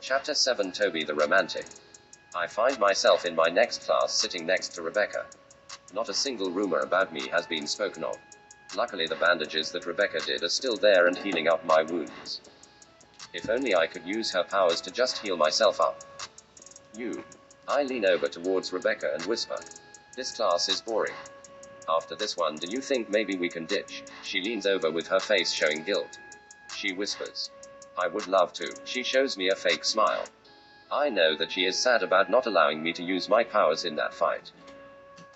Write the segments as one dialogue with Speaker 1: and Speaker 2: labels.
Speaker 1: Chapter 7 Toby the Romantic. I find myself in my next class sitting next to Rebecca. Not a single rumor about me has been spoken of. Luckily the bandages that Rebecca did are still there and healing up my wounds. If only I could use her powers to just heal myself up. I lean over towards Rebecca and whisper. This class is boring. After this one, do you think maybe we can ditch? She leans over with her face showing guilt. She whispers. I would love to. She shows me a fake smile. I know that she is sad about not allowing me to use my powers in that fight.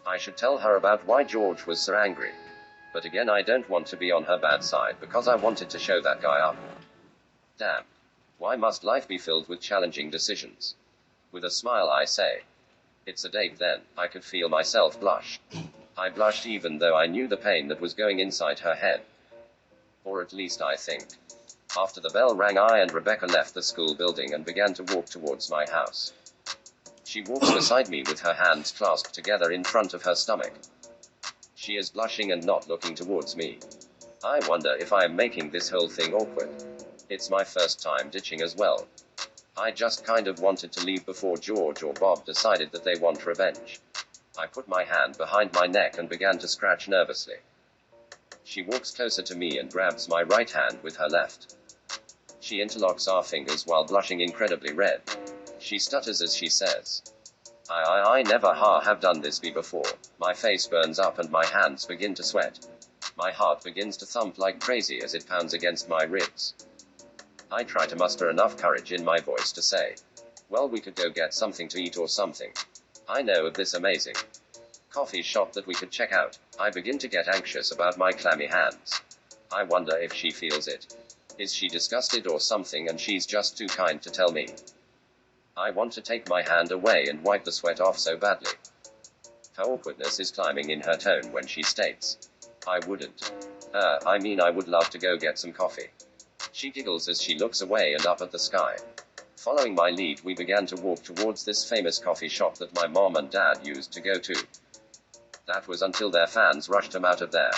Speaker 1: I should tell her about why George was so angry. But again, I don't want to be on her bad side because I wanted to show that guy up. Damn. Why must life be filled with challenging decisions? With a smile I say. It's a date then. I could feel myself blush. I blushed even though I knew the pain that was going inside her head. Or at least I think. After the bell rang, I and Rebecca left the school building and began to walk towards my house. She walks beside me with her hands clasped together in front of her stomach. She is blushing and not looking towards me. I wonder if I am making this whole thing awkward. It's my first time ditching as well. I just kind of wanted to leave before George or Bob decided that they want revenge. I put my hand behind my neck and began to scratch nervously. She walks closer to me and grabs my right hand with her left. She interlocks our fingers while blushing incredibly red. She stutters as she says, I never have done this before. My face burns up and my hands begin to sweat. My heart begins to thump like crazy as it pounds against my ribs. I try to muster enough courage in my voice to say, well, we could go get something to eat or something. I know of this amazing coffee shop that we could check out. I begin to get anxious about my clammy hands. I wonder if she feels it. Is she disgusted or something and she's just too kind to tell me? I want to take my hand away and wipe the sweat off so badly. Her awkwardness is climbing in her tone when she states, I wouldn't. I would love to go get some coffee. She giggles as she looks away and up at the sky. Following my lead, we began to walk towards this famous coffee shop that my mom and dad used to go to. That was until their fans rushed them out of there.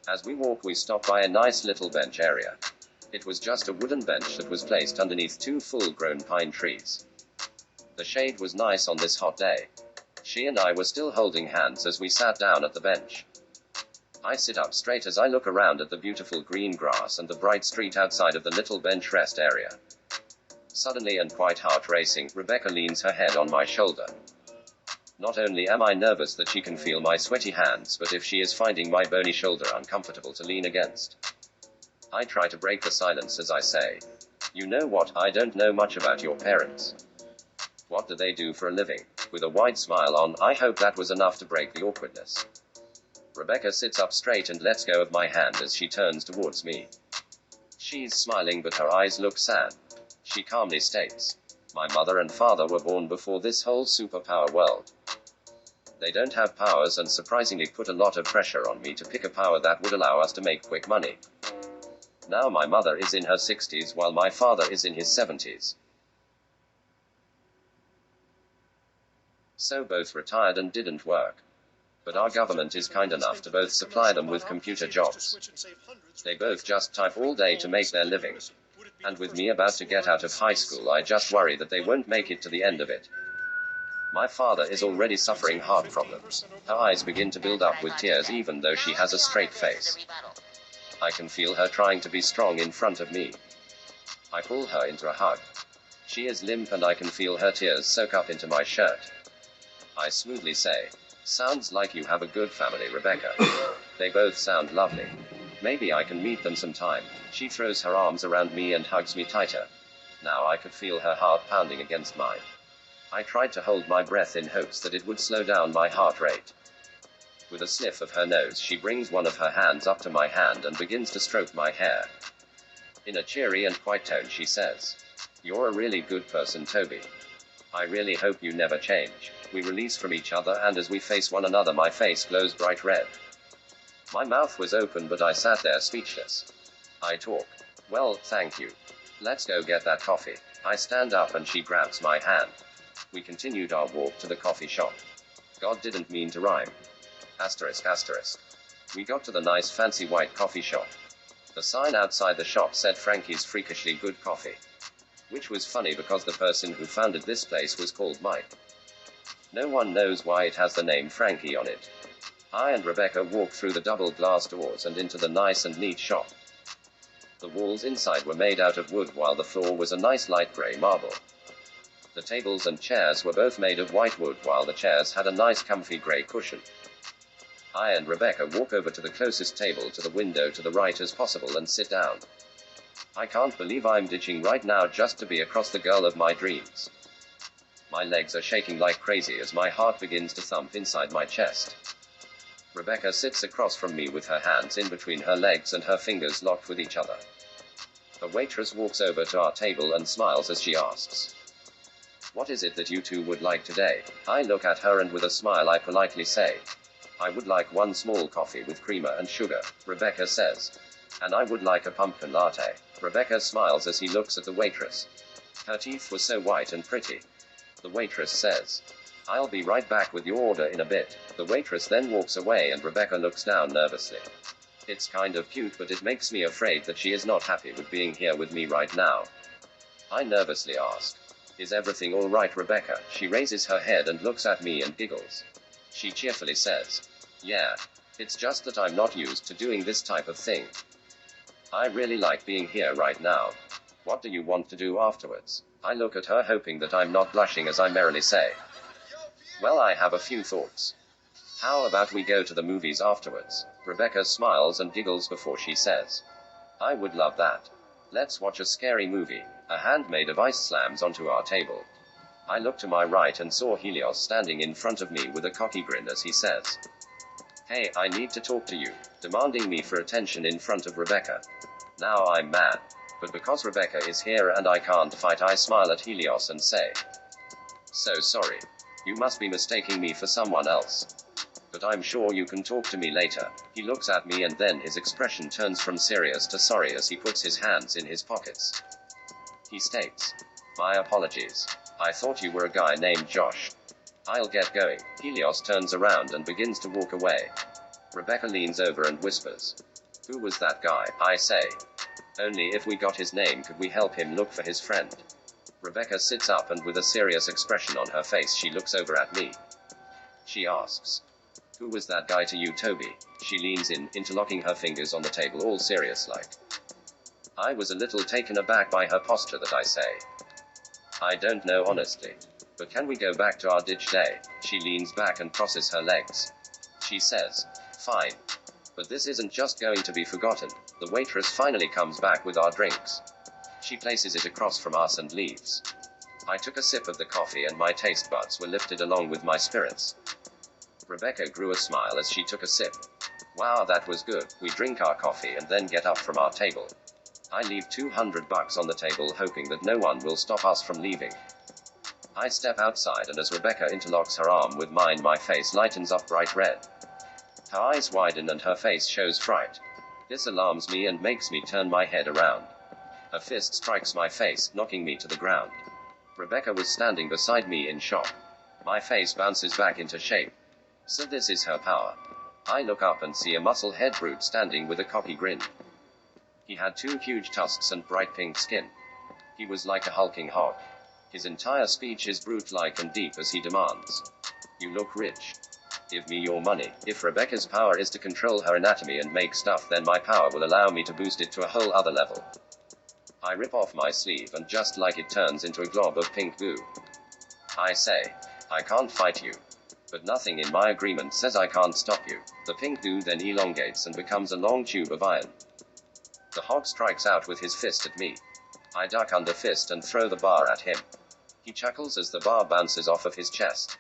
Speaker 1: As we walk, we stop by a nice little bench area. It was just a wooden bench that was placed underneath two full-grown pine trees. The shade was nice on this hot day. She and I were still holding hands as we sat down at the bench. I sit up straight as I look around at the beautiful green grass and the bright street outside of the little bench rest area. Suddenly and quite heart-racing, Rebecca leans her head on my shoulder. Not only am I nervous that she can feel my sweaty hands, but if she is finding my bony shoulder uncomfortable to lean against. I try to break the silence as I say, you know what, I don't know much about your parents. What do they do for a living? With a wide smile on, I hope that was enough to break the awkwardness. Rebecca sits up straight and lets go of my hand as she turns towards me. She's smiling but her eyes look sad. She calmly states, my mother and father were born before this whole superpower world. They don't have powers and surprisingly put a lot of pressure on me to pick a power that would allow us to make quick money. Now my mother is in her 60s while my father is in his 70s. So both retired and didn't work. But our government is kind enough to both supply them with computer jobs. They both just type all day to make their living. And with me about to get out of high school, I just worry that they won't make it to the end of it. My father is already suffering heart problems. Her eyes begin to build up with tears even though she has a straight face. I can feel her trying to be strong in front of me. I pull her into a hug. She is limp and I can feel her tears soak up into my shirt. I smoothly say, sounds like you have a good family, Rebecca. They both sound lovely. Maybe I can meet them sometime. She throws her arms around me and hugs me tighter. Now I could feel her heart pounding against mine. I tried to hold my breath in hopes that it would slow down my heart rate. With a sniff of her nose, she brings one of her hands up to my hand and begins to stroke my hair. In a cheery and quiet tone she says, you're a really good person, Toby. I really hope you never change. We release from each other and as we face one another my face glows bright red. My mouth was open but I sat there speechless. I talk. Well, thank you. Let's go get that coffee. I stand up and she grabs my hand. We continued our walk to the coffee shop. God didn't mean to rhyme. Asterisk asterisk. We got to the nice fancy white coffee shop. The sign outside the shop said Frankie's freakishly good coffee. Which was funny because the person who founded this place was called Mike. No one knows why it has the name Frankie on it. I and Rebecca walked through the double glass doors and into the nice and neat shop. The walls inside were made out of wood while the floor was a nice light grey marble. The tables and chairs were both made of white wood while the chairs had a nice comfy grey cushion. I and Rebecca walk over to the closest table to the window to the right as possible and sit down. I can't believe I'm ditching right now just to be across the girl of my dreams. My legs are shaking like crazy as my heart begins to thump inside my chest. Rebecca sits across from me with her hands in between her legs and her fingers locked with each other. A waitress walks over to our table and smiles as she asks, "What is it that you two would like today?" I look at her and with a smile I politely say, "I would like one small coffee with creamer and sugar," Rebecca says. "And I would like a pumpkin latte." Rebecca smiles as he looks at the waitress. Her teeth were so white and pretty. The waitress says, "I'll be right back with your order in a bit." The waitress then walks away and Rebecca looks down nervously. It's kind of cute, but it makes me afraid that she is not happy with being here with me right now. I nervously ask, "Is everything all right, Rebecca?" She raises her head and looks at me and giggles. She cheerfully says, "Yeah. It's just that I'm not used to doing this type of thing. I really like being here right now. What do you want to do afterwards?" I look at her hoping that I'm not blushing as I merrily say, "Well, I have a few thoughts. How about we go to the movies afterwards?" Rebecca smiles and giggles before she says, "I would love that. Let's watch a scary movie." A hand made of ice slams onto our table. I look to my right and saw Helios standing in front of me with a cocky grin as he says, "Hey, I need to talk to you," demanding me for attention in front of Rebecca. Now I'm mad. But because Rebecca is here and I can't fight, I smile at Helios and say, "So sorry. You must be mistaking me for someone else. But I'm sure you can talk to me later." He looks at me and then his expression turns from serious to sorry as he puts his hands in his pockets. He states, "My apologies. I thought you were a guy named Josh. I'll get going." Helios turns around and begins to walk away. Rebecca leans over and whispers, "Who was that guy?" I say, "Only if we got his name could we help him look for his friend." Rebecca sits up and with a serious expression on her face she looks over at me. She asks, "Who was that guy to you, Toby?" She leans in, interlocking her fingers on the table all serious like. I was a little taken aback by her posture that I say, "I don't know honestly. But can we go back to our ditch day?" She leans back and crosses her legs. She says, "Fine. But this isn't just going to be forgotten." The waitress finally comes back with our drinks. She places it across from us and leaves. I took a sip of the coffee and my taste buds were lifted along with my spirits. Rebecca grew a smile as she took a sip. "Wow, that was good." We drink our coffee and then get up from our table. I leave $200 on the table hoping that no one will stop us from leaving. I step outside and as Rebecca interlocks her arm with mine my face lightens up bright red. Her eyes widen and her face shows fright. This alarms me and makes me turn my head around. Her fist strikes my face, knocking me to the ground. Rebecca was standing beside me in shock. My face bounces back into shape. So this is her power. I look up and see a muscle-head brute standing with a cocky grin. He had 2 huge tusks and bright pink skin. He was like a hulking hog. His entire speech is brute-like and deep as he demands, "You look rich. Give me your money." If Rebecca's power is to control her anatomy and make stuff, then my power will allow me to boost it to a whole other level. I rip off my sleeve and just like it turns into a glob of pink goo. I say, "I can't fight you." But nothing in my agreement says I can't stop you. The pink goo then elongates and becomes a long tube of iron. The hog strikes out with his fist at me. I duck under fist and throw the bar at him. He chuckles as the bar bounces off of his chest.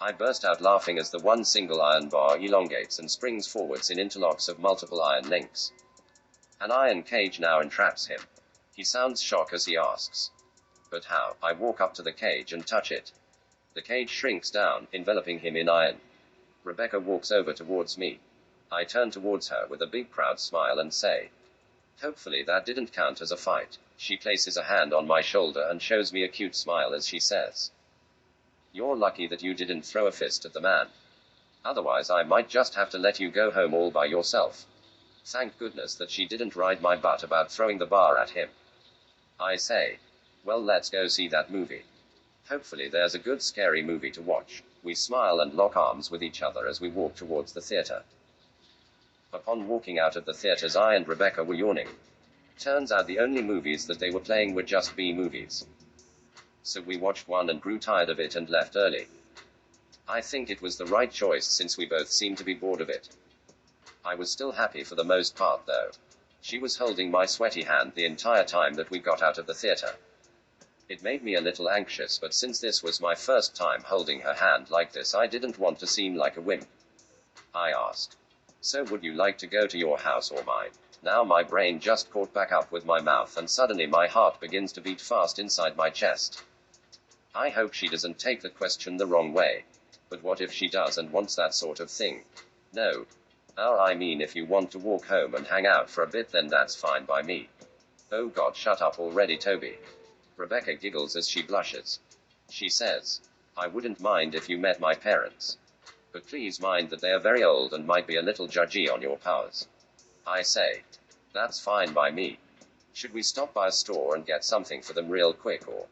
Speaker 1: I burst out laughing as the one single iron bar elongates and springs forwards in interlocks of multiple iron links. An iron cage now entraps him. He sounds shocked as he asks, "But how?" I walk up to the cage and touch it. The cage shrinks down, enveloping him in iron. Rebecca walks over towards me. I turn towards her with a big proud smile and say, "Hopefully that didn't count as a fight." She places a hand on my shoulder and shows me a cute smile as she says, "You're lucky that you didn't throw a fist at the man. Otherwise I might just have to let you go home all by yourself." Thank goodness that she didn't ride my butt about throwing the bar at him. I say, Well, let's go see that movie. Hopefully there's a good scary movie to watch. We smile and lock arms with each other as we walk towards the theater. Upon walking out of the theaters, I and Rebecca were yawning. Turns out the only movies that they were playing were just B movies. So we watched one and grew tired of it and left early. I think it was the right choice since we both seemed to be bored of it. I was still happy for the most part though. She was holding my sweaty hand the entire time that we got out of the theater. It made me a little anxious, but since this was my first time holding her hand like this, I didn't want to seem like a wimp. I asked, "So would you like to go to your house or mine?" Now my brain just caught back up with my mouth and suddenly my heart begins to beat fast inside my chest. I hope she doesn't take the question the wrong way. But what if she does and wants that sort of thing? No. I mean, if you want to walk home and hang out for a bit, then that's fine by me. Oh God, shut up already, Toby. Rebecca giggles as she blushes. She says, "I wouldn't mind if you met my parents. But please mind that they are very old and might be a little judgy on your powers." I say, "That's fine by me. Should we stop by a store and get something for them real quick or?"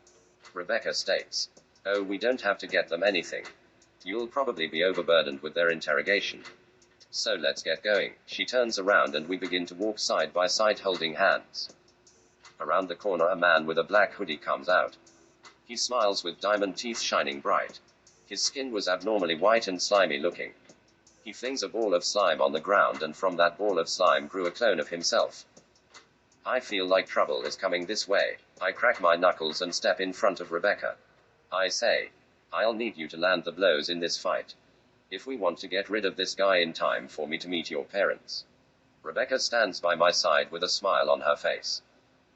Speaker 1: Rebecca states, "Oh, we don't have to get them anything. You'll probably be overburdened with their interrogation. So let's get going." She turns around and we begin to walk side by side holding hands. Around the corner, a man with a black hoodie comes out. He smiles with diamond teeth shining bright. His skin was abnormally white and slimy looking. He flings a ball of slime on the ground, and from that ball of slime grew a clone of himself. I feel like trouble is coming this way. I crack my knuckles and step in front of Rebecca. I say, "I'll need you to land the blows in this fight, if we want to get rid of this guy in time for me to meet your parents." Rebecca stands by my side with a smile on her face.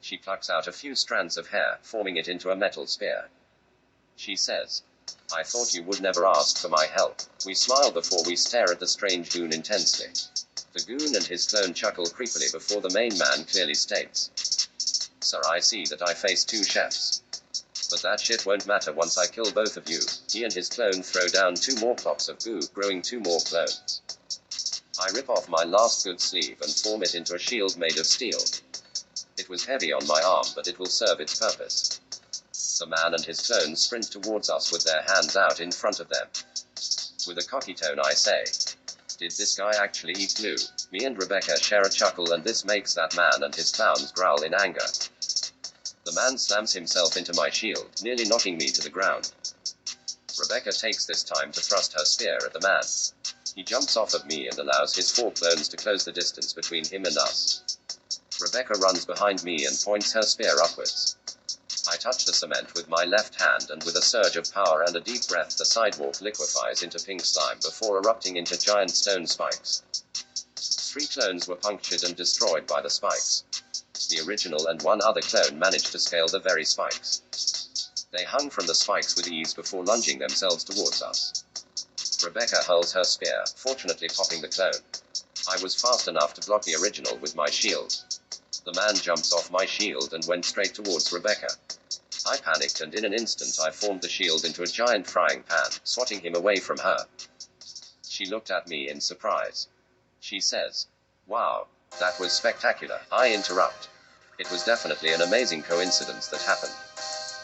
Speaker 1: She plucks out a few strands of hair, forming it into a metal spear. She says, "I thought you would never ask for my help." We smile before we stare at the strange goon intensely. The goon and his clone chuckle creepily before the main man clearly states, "Sir, I see that I face two chefs. But that shit won't matter once I kill both of you." He and his clone throw down two more plops of goo, growing two more clones. I rip off my last good sleeve and form it into a shield made of steel. It was heavy on my arm, but it will serve its purpose. The man and his clone sprint towards us with their hands out in front of them. With a cocky tone I say, "Did this guy actually eat glue?" Me and Rebecca share a chuckle, and this makes that man and his clowns growl in anger. The man slams himself into my shield, nearly knocking me to the ground. Rebecca takes this time to thrust her spear at the man. He jumps off of me and allows his four clones to close the distance between him and us. Rebecca runs behind me and points her spear upwards. I touch the cement with my left hand, and with a surge of power and a deep breath, the sidewalk liquefies into pink slime before erupting into giant stone spikes. 3 clones were punctured and destroyed by the spikes. The original and one other clone managed to scale the very spikes. They hung from the spikes with ease before lunging themselves towards us. Rebecca hurls her spear, fortunately popping the clone. I was fast enough to block the original with my shield. The man jumps off my shield and went straight towards Rebecca. I panicked, and in an instant I formed the shield into a giant frying pan, swatting him away from her. She looked at me in surprise. She says, "Wow, that was spectacular." I interrupt. "It was definitely an amazing coincidence that happened.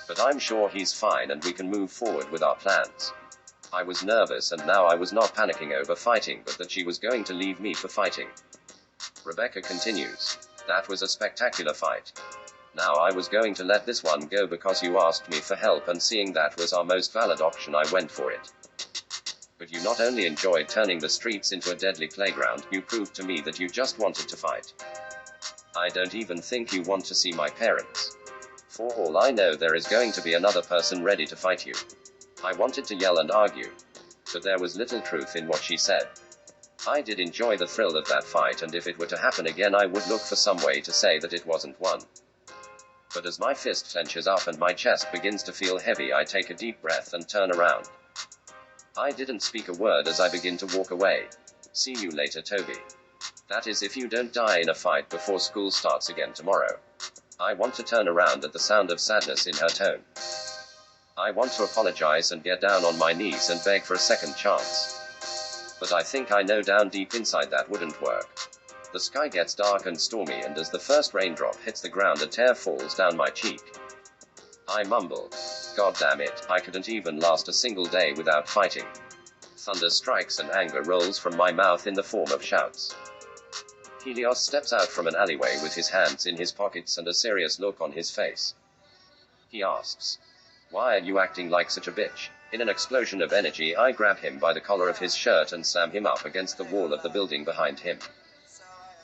Speaker 1: But I'm sure he's fine and we can move forward with our plans." I was nervous, and now I was not panicking over fighting, but that she was going to leave me for fighting. Rebecca continues, "That was a spectacular fight. Now I was going to let this one go because you asked me for help, and seeing that was our most valid option, I went for it. But you not only enjoyed turning the streets into a deadly playground, you proved to me that you just wanted to fight. I don't even think you want to see my parents. For all I know, there is going to be another person ready to fight you." I wanted to yell and argue, but there was little truth in what she said. I did enjoy the thrill of that fight, and if it were to happen again, I would look for some way to say that it wasn't one. But as my fist clenches up and my chest begins to feel heavy, I take a deep breath and turn around. I didn't speak a word as I begin to walk away. "See you later, Toby. That is, if you don't die in a fight before school starts again tomorrow." I want to turn around at the sound of sadness in her tone. I want to apologize and get down on my knees and beg for a second chance. But I think I know down deep inside that wouldn't work. The sky gets dark and stormy, and as the first raindrop hits the ground, a tear falls down my cheek. I mumble. God damn it, I couldn't even last a single day without fighting. Thunder strikes and anger rolls from my mouth in the form of shouts. Helios steps out from an alleyway with his hands in his pockets and a serious look on his face. He asks, "Why are you acting like such a bitch?" In an explosion of energy, I grab him by the collar of his shirt and slam him up against the wall of the building behind him.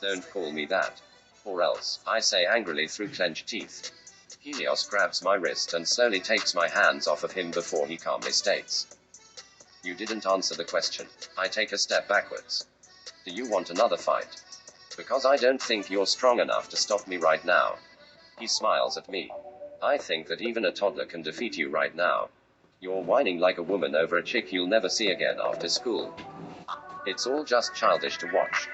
Speaker 1: Don't call me that. Or else, I say angrily through clenched teeth. Helios grabs my wrist and slowly takes my hands off of him before he calmly states, "You didn't answer the question." I take a step backwards. "Do you want another fight?" "Because I don't think you're strong enough to stop me right now." He smiles at me. "I think that even a toddler can defeat you right now. You're whining like a woman over a chick you'll never see again after school. It's all just childish to watch.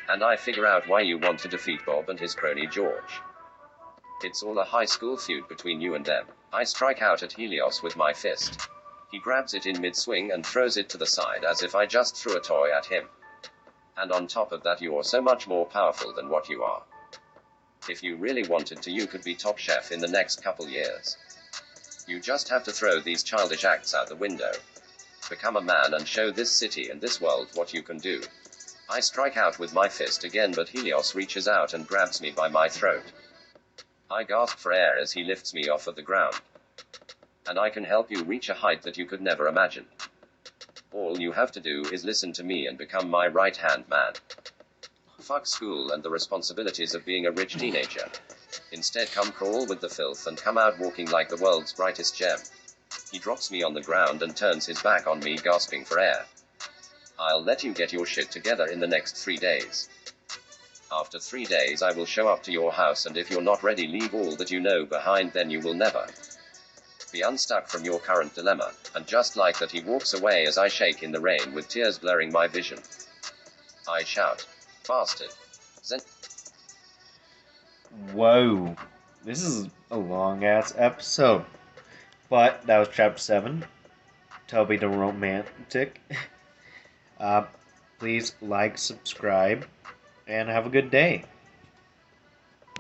Speaker 1: And I figure out why you want to defeat Bob and his crony George. It's all a high school feud between you and them." I strike out at Helios with my fist. He grabs it in mid-swing and throws it to the side as if I just threw a toy at him. "And on top of that, you're so much more powerful than what you are. If you really wanted to, you could be top chef in the next couple years. You just have to throw these childish acts out the window. Become a man and show this city and this world what you can do." I strike out with my fist again, but Helios reaches out and grabs me by my throat. I gasp for air as he lifts me off of the ground. "And I can help you reach a height that you could never imagine. All you have to do is listen to me and become my right-hand man. Fuck school and the responsibilities of being a rich teenager. Instead, come crawl with the filth and come out walking like the world's brightest gem." He drops me on the ground and turns his back on me, gasping for air. "I'll let you get your shit together in the next 3 days. After 3 days I will show up to your house, and if you're not ready, leave all that you know behind, then you will never be unstuck from your current dilemma." And just like that, he walks away as I shake in the rain with tears blurring my vision. I shout, "Bastard." Zen.
Speaker 2: Whoa. This is a long-ass episode. But that was chapter 7. Toby the Romantic. Please like, subscribe, and have a good day.